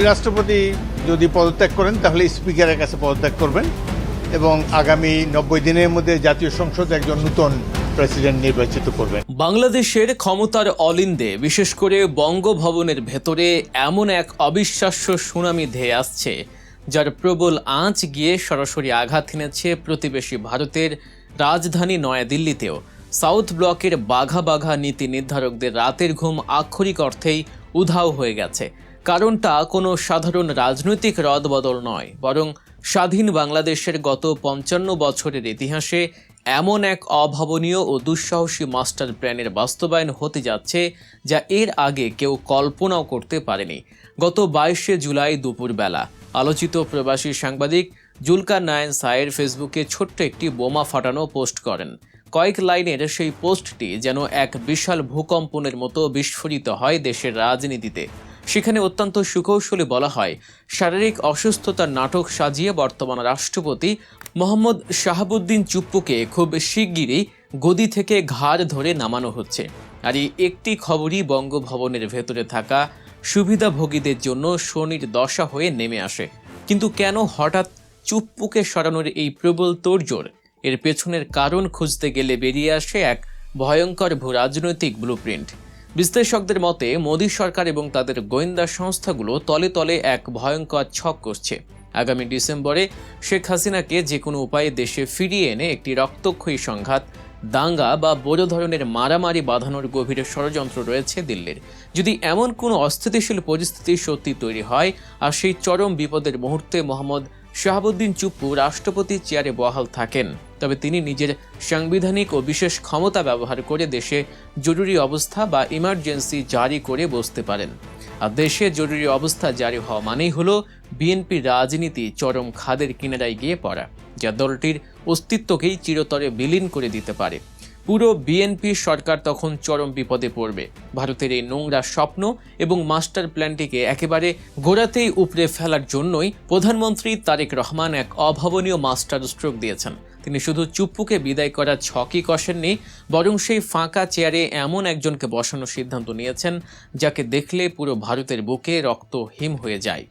রাষ্ট্রপতি যদি পদত্যাগ করেন তাহলে স্পিকারের কাছে পদত্যাগ করবেন এবং আগামী 90 দিনের মধ্যে জাতীয় সংসদ একজন নতুন প্রেসিডেন্ট নির্বাচিত করবেন। বাংলাদেশের ক্ষমতার অলিন্দে বিশেষ করে বঙ্গভবনের ভেতরে এমন এক অবিশ্বাস্য সুনামি ধেয়ে আসছে, যার প্রবল আঁচ গিয়ে সরাসরি আঘাত হেনেছে প্রতিবেশী ভারতের রাজধানী নয়াদিল্লিতেও। সাউথ ব্লকের বাঘা বাঘা নীতি নির্ধারকদের রাতের ঘুম আক্ষরিক অর্থেই উধাও হয়ে গেছে। কারণটা কোনো সাধারণ রাজনৈতিক রদবদল নয়, বরং স্বাধীন বাংলাদেশের গত 55 বছরের ইতিহাসে এমন এক অভাবনীয় ও দুঃসাহসী মাস্টার প্ল্যানের বাস্তবায়ন হতে যাচ্ছে, যা এর আগে কেউ কল্পনাও করতে পারেনি। গত 22শে জুলাই দুপুরবেলা আলোচিত প্রবাসী সাংবাদিক জুলকার নায়েন সায়ের ফেসবুকে ছোট্ট একটি বোমা ফাটানো পোস্ট করেন। কয়েক লাইনের সেই পোস্টটি যেন এক বিশাল ভূকম্পনের মতো বিস্ফোরিত হয় দেশের রাজনীতিতে। সেখানে অত্যন্ত সুকৌশলে বলা হয়, শারীরিক অসুস্থতার নাটক সাজিয়ে বর্তমান রাষ্ট্রপতি মোহাম্মদ শাহাবুদ্দিন চুপ্পুকে খুব শিগগিরই গদি থেকে ঘাড় ধরে নামানো হচ্ছে। আর এই একটি খবরই বঙ্গভবনের ভেতরে থাকা সুবিধাভোগীদের জন্য শনির দশা হয়ে নেমে আসে। কিন্তু কেন হঠাৎ চুপ্পুকে সরানোর এই প্রবল তোড়জোড়? এর পেছনের কারণ খুঁজতে গেলে বেরিয়ে আসে এক ভয়ঙ্কর ভূরাজনৈতিক ব্লুপ্রিন্ট। বিশ্লেষকদের মতে মোদী সরকার এবং তাদের গোয়েন্দা সংস্থাগুলো তলে তলে এক ভয়ঙ্কর ছক করছে। আগামী ডিসেম্বরে শেখ হাসিনাকে যে কোনো উপায়ে দেশে ফিরিয়ে এনে একটি রক্তক্ষয়ী সংঘাত, দাঙ্গা বা বড় ধরনের মারামারি বাঁধানোর গভীর ষড়যন্ত্র রয়েছে দিল্লির। যদি এমন কোনো অস্থিতিশীল পরিস্থিতি সত্যি তৈরি হয় আর সেই চরম বিপদের মুহূর্তে মোহাম্মদ শাহাবুদ্দিন চুপ্পু রাষ্ট্রপতির চেয়ারে বহাল থাকেন, তবে তিনি নিজের সাংবিধানিক ও বিশেষ ক্ষমতা ব্যবহার করে দেশে জরুরি অবস্থা বা ইমার্জেন্সি জারি করে বসতে পারেন। আর দেশে জরুরি অবস্থা জারি হওয়া মানেই হলো বিএনপির রাজনীতি চরম খাদের কিনারায় গিয়ে পড়া, যা দলটির অস্তিত্বকেই চিরতরে বিলীন করে দিতে পারে। পুরো বিএনপি সরকার তখন চরম বিপদে পড়বে। ভারতের এই নোংরা স্বপ্ন এবং মাস্টার প্ল্যানটিকে একেবারে গোড়াতেই উপড়ে ফেলার জন্যই প্রধানমন্ত্রী তারেক রহমান এক অভাবনীয় মাস্টার স্ট্রোক দিয়েছেন। তিনি শুধু চুপ্পুকে বিদায় করার ছকই কষেননি, বরং সেই ফাঁকা চেয়ারে এমন একজনকে বসানোর সিদ্ধান্ত নিয়েছেন যাকে দেখলে পুরো ভারতের বুকে রক্ত হিম হয়ে যায়।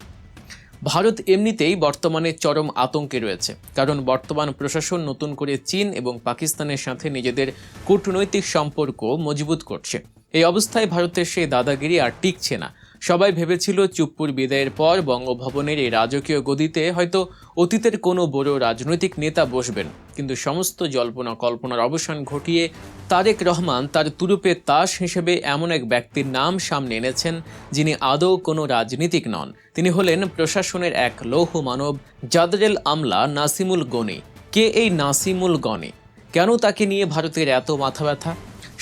ভারত এমনিতেই বর্তমানে চরম আতঙ্কে রয়েছে, কারণ বর্তমান প্রশাসন নতুন করে চীন এবং পাকিস্তানের সাথে নিজেদের কূটনৈতিক সম্পর্ক মজবুত করছে। এই অবস্থায় ভারতের সেই দাদাগিরি আর টিকছে না। সবাই ভেবেছিল চুপ্পুর বিদায়ের পর বঙ্গভবনের এই রাজকীয় গদিতে হয়তো অতীতের কোনো বড় রাজনৈতিক নেতা বসবেন, কিন্তু সমস্ত জল্পনা কল্পনার অবসান ঘটিয়ে তারেক রহমান তার তুরুপে তাস হিসেবে এমন এক ব্যক্তির নাম সামনে এনেছেন, যিনি আদৌ কোনো রাজনীতিক নন। তিনি হলেন প্রশাসনের এক লৌহ মানব, জাদরেল আমলা নাসিমুল গনি। কে এই নাসিমুল গনি? কেন তাকে নিয়ে ভারতের এত মাথা ব্যথা?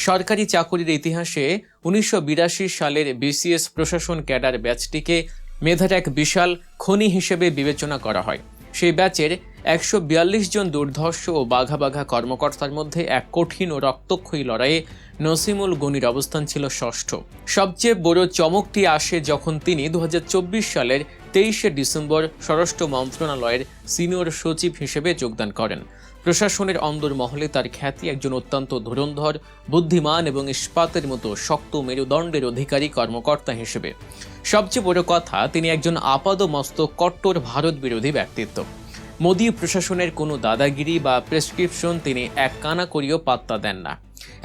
সরকারি চাকুরির ইতিহাসে 1982 সালের বিসিএস প্রশাসন ক্যাডার ব্যাচটিকে মেধার এক বিশাল খনি হিসেবে বিবেচনা করা হয়। সেই ব্যাচের 142 জন দুর্ধর্ষ ও বাঘা বাঘা কর্মকর্তার মধ্যে এক কঠিন ও রক্তক্ষয়ী লড়াইয়ে নাসিমুল গনির অবস্থান ছিল ষষ্ঠ। সবচেয়ে বড় চমকটি আসে যখন তিনি 2024 সালের 23শে ডিসেম্বর স্বরাষ্ট্র মন্ত্রণালয়ের সিনিয়র সচিব হিসেবে যোগদান করেন। প্রশাসনের অন্দরমহলে তার খ্যাতি একজন অত্যন্ত ধুরন্ধর, বুদ্ধিমান এবং ইস্পাতের মতো শক্ত মেরুদণ্ডের অধিকারী কর্মকর্তা হিসেবে। সবচেয়ে বড় কথা, তিনি একজন আপাদমস্তক কট্টর ভারত বিরোধী ব্যক্তিত্ব। মোদী প্রশাসনের কোনো দাদাগিরি বা প্রেসক্রিপশন তিনি এক কানা করিও পাত্তা দেন না।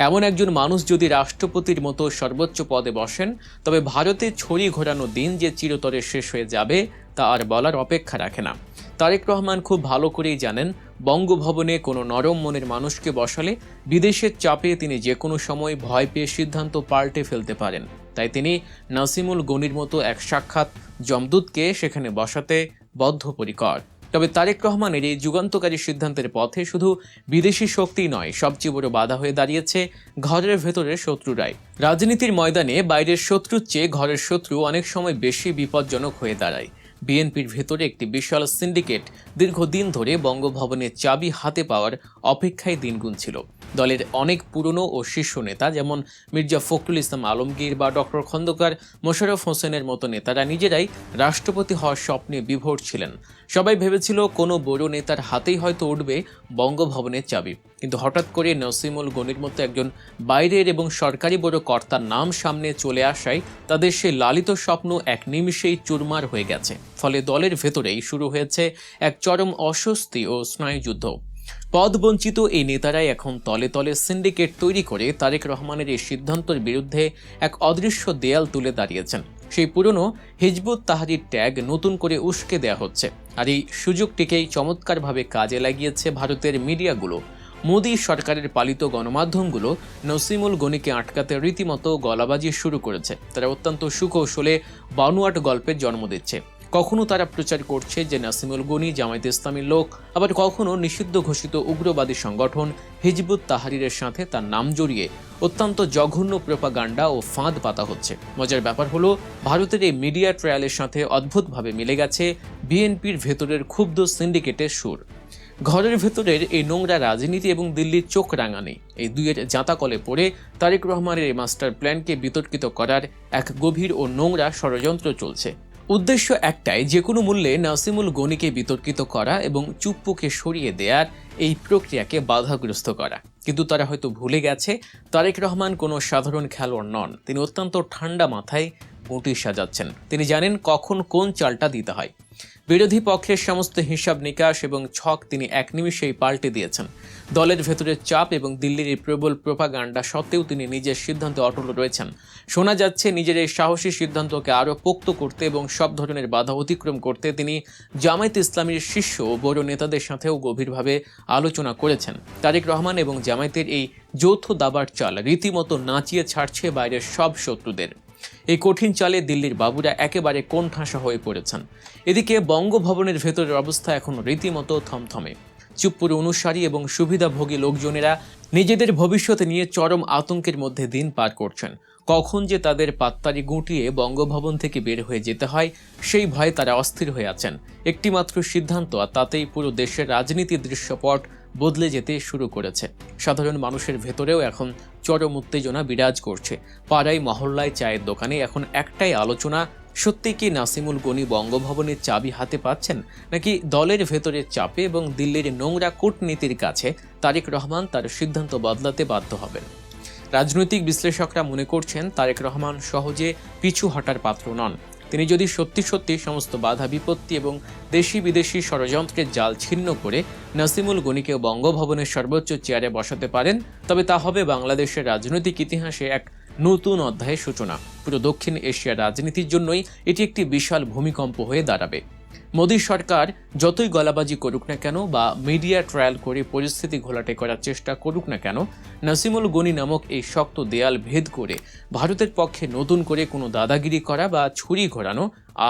এমন একজন মানুষ যদি রাষ্ট্রপতির মতো সর্বোচ্চ পদে বসেন, তবে ভারতে ছড়ি ঘোরানো দিন যে চিরতরে শেষ হয়ে যাবে তা আর বলার অপেক্ষা রাখে না। তারেক রহমান খুব ভালো করেই জানেন, বঙ্গভবনে কোনো নরম মনের মানুষকে বসালে বিদেশের চাপে তিনি যে কোনো সময় ভয় পেয়ে সিদ্ধান্ত পাল্টে ফেলতে পারেন। তাই তিনি নাসিমুল গনির মতো এক সাক্ষাৎ যমদূতকে সেখানে বসাতে বদ্ধপরিকর। তবে তারেক রহমানের এই যুগান্তকারী সিদ্ধান্তের পথে শুধু বিদেশি শক্তি নয়, সবচেয়ে বড় বাধা হয়ে দাঁড়িয়েছে ঘরের ভেতরের শত্রুরাই। রাজনীতির ময়দানে বাইরের শত্রুর চেয়ে ঘরের শত্রু অনেক সময় বেশি বিপজ্জনক হয়ে দাঁড়ায়। বিএনপির ভেতরে একটি বিশাল সিন্ডিকেট দীর্ঘদিন ধরে বঙ্গভবনের চাবি হাতে পাওয়ার অপেক্ষায় দিন গুনছিল। দলের অনেক পুরনো ও শীর্ষ নেতা যেমন মির্জা ফখরুল ইসলাম আলমগীর বা ডক্টর খন্দকার মোশাররফ হোসেনের মতো নেতারা নিজেরাই রাষ্ট্রপতি হওয়ার স্বপ্নে বিভোর ছিলেন। সবাই ভেবেছিল কোনো বড় নেতার হাতেই হয়তো উঠবে বঙ্গভবনের চাবি, কিন্তু হঠাৎ করে নসিমুল গনির মতো একজন বাইরের এবং সরকারি বড় কর্তার নাম সামনে চলে আসায় তাদের সেই লালিত স্বপ্ন এক নিমিষেই চুরমার হয়ে গেছে। ফলে দলের ভেতরেই শুরু হয়েছে এক চরম অস্বস্তি ও স্নায়ুযুদ্ধ। পদবঞ্চিত এই নেতারাই এখন তলে তলে সিন্ডিকেট তৈরি করে তারেক রহমানের এই সিদ্ধান্তের বিরুদ্ধে এক অদৃশ্য দেয়াল তুলে দাঁড়িয়েছেন। সেই পুরনো হিজবুত তাহরির ট্যাগ নতুন করে উস্কে দেওয়া হচ্ছে, আর এই সুযোগটিকেই চমৎকারভাবে কাজে লাগিয়েছে ভারতের মিডিয়াগুলো। মোদী সরকারের পালিত গণমাধ্যমগুলো নসিমুল গনিকে আটকাতে রীতিমতো গলাবাজি শুরু করেছে। তারা অত্যন্ত সুকৌশলে বানোয়াট গল্পের জন্ম দিচ্ছে। কখনো তারা প্রচার করছে যে নাসিমুল গনি জামায়াতে ইসলামীর লোক, আবার কখনো নিষিদ্ধ ঘোষিত উগ্রবাদী সংগঠন হিজবুত তাহরিরের সাথে তার নাম জড়িয়ে অত্যন্ত জঘন্য প্রোপাগান্ডা ও ফাঁদ পাতা হচ্ছে। মজার ব্যাপার হলো, ভারতের এই মিডিয়া ট্রায়ালের সাথে অদ্ভুতভাবে মিলে গেছে বিএনপির ভেতরের ক্ষুব্ধ সিন্ডিকেটের সুর। ঘরের ভেতরের এই নোংরা রাজনীতি এবং দিল্লির চোখ রাঙানি, এই দুইয়ের জাঁতাকলে পড়ে তারেক রহমানের এই মাস্টার প্ল্যানকে বিতর্কিত করার এক গভীর ও নোংরা ষড়যন্ত্র চলছে। উদ্দেশ্য একটাই, যে কোনো মূল্যে নাসিমুল গনিকে বিতর্কিত করা এবং চুপ্পুকে সরিয়ে দেওয়ার এই প্রক্রিয়াকে বাধাগ্রস্ত করা। কিন্তু তারা হয়তো ভুলে গেছে তারেক রহমান কোনো সাধারণ খেলোয়াড় নন। তিনি অত্যন্ত ঠান্ডা মাথায় গুটি সাজাচ্ছেন। তিনি জানেন কখন কোন চালটা দিতে হয়। বিরোধী পক্ষের সমস্ত হিসাব নিকাশ এবং ছক তিনি এক নিমিষেই পাল্টে দিয়েছেন। দলের ভেতরের চাপ এবং দিল্লির এই প্রবল প্রোপাগান্ডা সত্ত্বেও তিনি নিজের সিদ্ধান্তে অটল রয়েছেন। শোনা যাচ্ছে নিজের এই সাহসী সিদ্ধান্তকে আরও পোক্ত করতে এবং সব ধরনের বাধা অতিক্রম করতে তিনি জামায়াতে ইসলামীর শীর্ষ ও বড় নেতাদের সাথেও গভীরভাবে আলোচনা করেছেন। তারেক রহমান এবং জামায়াতের এই যৌথ দাবার চাল রীতিমতো নাচিয়ে ছাড়ছে বাইরের সব শত্রুদের। এই কঠিন চালে দিল্লির বাবুরা একেবারে কোণঠাসা হয়ে পড়েছেন। এদিকে বঙ্গভবনের ভেতরের অবস্থা এখন রীতিমতো থমথমে। চুপ্পুর অনুসারী এবং সুবিধাভোগী লোকজনেরা নিজেদের ভবিষ্যৎ নিয়ে চরম আতঙ্কের মধ্যে দিন পার করছেন। কখন যে তাদের পাত্তারি গুটিয়ে বঙ্গভবন থেকে বের হয়ে যেতে হয় সেই ভয়ে তারা অস্থির হয়ে আছেন। একটিমাত্র সিদ্ধান্ত, আর তাতেই পুরো দেশের রাজনীতির দৃশ্যপট বদলে যেতে শুরু করেছে। সাধারণ মানুষের ভেতরেও এখন চরম উত্তেজনা বিরাজ করছে। পাড়ায় মহল্লায় চায়ের দোকানে এখন একটাই আলোচনা, সত্যি কি নাসিমুল গনি বঙ্গভবনের চাবি হাতে পাচ্ছেন, নাকি দলের ভেতরের চাপে এবং দিল্লির নোংরা কূটনীতির কাছে তারেক রহমান তার সিদ্ধান্ত বদলাতে বাধ্য হবেন। রাজনৈতিক বিশ্লেষকরা মনে করছেন তারেক রহমান সহজে পিছু হটার পাত্র নন। তিনি যদি সত্যি সত্যি সমস্ত বাধা বিপত্তি এবং দেশি বিদেশি ষড়যন্ত্রের জাল ছিন্ন করে নাসিমুল গনিকে বঙ্গভবনের সর্বোচ্চ চেয়ারে বসাতে পারেন, তবে তা হবে বাংলাদেশের রাজনৈতিক ইতিহাসে এক নতুন অধ্যায়ের সূচনা। পুরো দক্ষিণ এশিয়ার রাজনীতির জন্যই এটি একটি বিশাল ভূমিকম্প হয়ে দাঁড়াবে। মোদী সরকার যতই গলাবাজি করুক না কেন বা মিডিয়া ট্রায়াল করে পরিস্থিতি ঘোলাটে করার চেষ্টা করুক না কেন, নাসিমুল গনি নামক এই শক্ত দেয়াল ভেদ করে ভারতের পক্ষে নতুন করে কোনো দাদাগিরি করা বা ছুরি ঘোরানো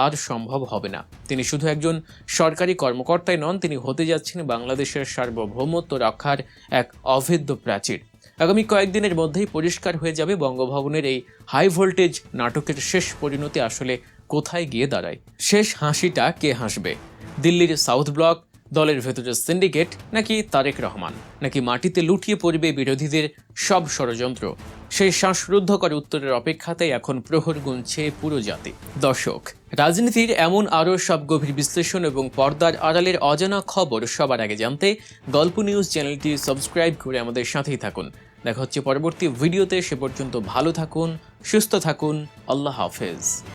আর সম্ভব হবে না। তিনি শুধু একজন সরকারি কর্মকর্তাই নন, তিনি হতে যাচ্ছেন বাংলাদেশের সার্বভৌমত্ব রক্ষার এক অভেদ্য প্রাচীর। আগামী কয়েকদিনের মধ্যেই পরিষ্কার হয়ে যাবে বঙ্গভবনের এই হাই ভোল্টেজ নাটকের শেষ পরিণতি আসলে কোথায় গিয়ে দাঁড়ায়। শেষ হাসিটা কে হাসবে? দিল্লির সাউথ ব্লক, দলের ভেতরের সিন্ডিকেট, নাকি তারেক রহমান, নাকি মাটিতে লুটিয়ে পড়বে বিরোধীদের সব ষড়যন্ত্র? সেই শ্বাসরুদ্ধকর উত্তরের অপেক্ষাতেই এখন প্রহর গুনছে পুরো জাতি। দর্শক, রাজনীতির এমন আরও সব গভীর বিশ্লেষণ এবং পর্দার আড়ালের অজানা খবর সবার আগে জানতে গল্প নিউজ চ্যানেলটি সাবস্ক্রাইব করে আমাদের সাথেই থাকুন। দেখা হচ্ছে পরবর্তী ভিডিওতে। সে পর্যন্ত ভালো থাকুন, সুস্থ থাকুন। আল্লাহ হাফেজ।